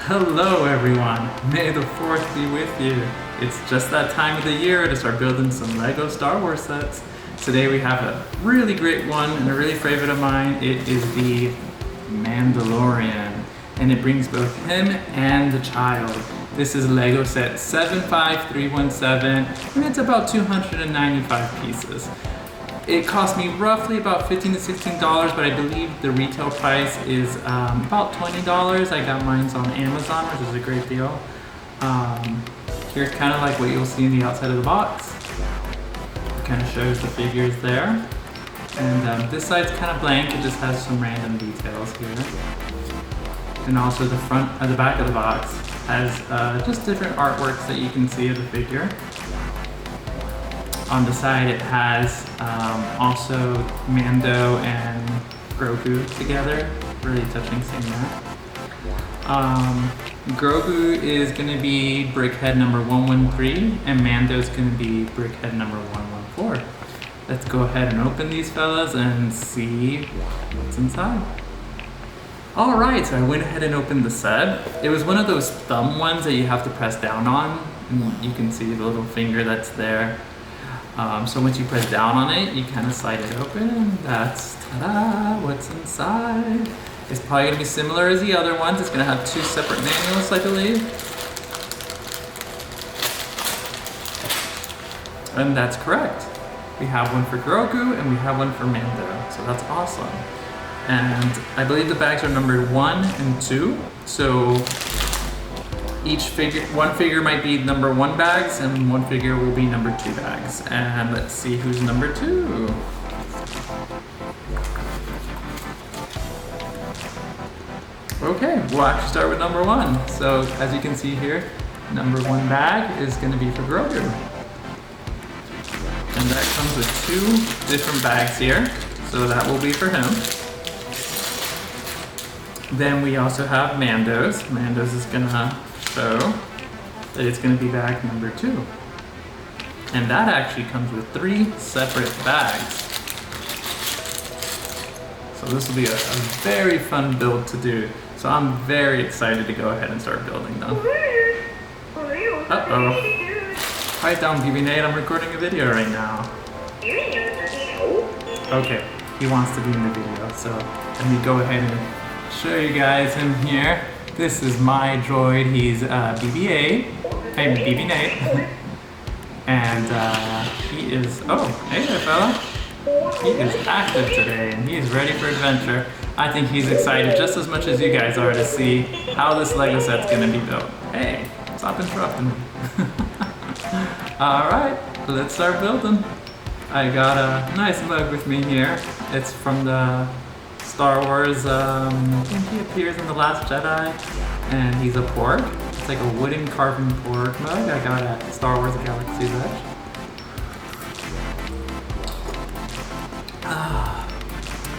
Hello everyone, may the 4th be with you. It's just that time of the year to start building some LEGO Star Wars sets. Today we have a really great one and a really favorite of mine. It is the Mandalorian, and it brings both him and the child. This is LEGO set 75317, and it's about 295 pieces. It cost me roughly about $15 to $16, but I believe the retail price is about $20. I got mine on Amazon, which is a great deal. Here's kind of like what you'll see in the outside of the box. It kind of shows the figures there. And this side's kind of blank, it just has some random details here. And also the back of the box has just different artworks that you can see of the figure. On the side it has also Mando and Grogu together. Really touching seeing that. Grogu is going to be BrickHeadz number 113 and Mando is going to be BrickHeadz number 114. Let's go ahead and open these fellas and see what's inside. Alright, so I went ahead and opened the set. It was one of those thumb ones that you have to press down on, and you can see the little finger that's there. So once you press down on it, you kind of slide it open, and that's, ta-da, what's inside. It's probably going to be similar as the other ones. It's going to have 2 separate manuals, I believe. And that's correct. We have one for Grogu, and we have one for Mando, so that's awesome. And I believe the bags are numbered 1 and 2, so one figure might be number 1 bags and one figure will be number 2 bags. And let's see who's number 2. Okay, we'll actually start with number 1. So as you can see here, number 1 bag is going to be for Grogu. And that comes with 2 different bags here, so that will be for him. Then we also have Mando's. Mando's is going to show that it's going to be bag number 2. And that actually comes with 3 separate bags. So this will be a very fun build to do. So I'm very excited to go ahead and start building them. Uh-oh. Quiet down, BB-Nate, I'm recording a video right now. Okay, he wants to be in the video, so let me go ahead and show you guys him here. This is my droid. He's BB-Nate. And he is, oh, hey there fella. He is active today and he's ready for adventure. I think he's excited just as much as you guys are to see how this LEGO set's gonna be built. Hey, stop interrupting me. Alright, let's start building. I got a nice mug with me here. It's from the Star Wars, I think he appears in The Last Jedi, and he's a porg. It's like a wooden carving porg mug I got at Star Wars Galaxy's Edge.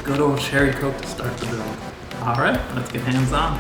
Good old cherry coke to start the build. Alright, let's get hands on.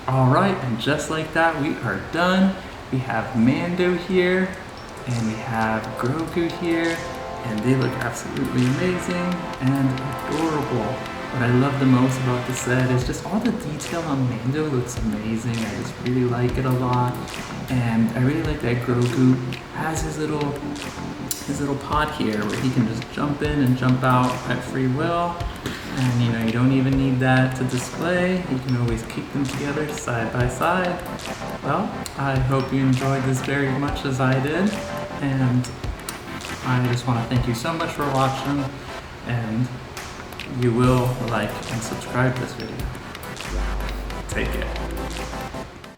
All right, and just like that, we are done. We have Mando here, and we have Grogu here, and they look absolutely amazing and adorable. What I love the most about the set is just all the detail on Mando looks amazing. I just really like it a lot, and I really like that Grogu has his little pod here where he can just jump in and jump out at free will. And you know, you don't even need that to display. You can always keep them together side by side. Well, I hope you enjoyed this very much as I did. And I just want to thank you so much for watching. And you will like and subscribe to this video. Take care.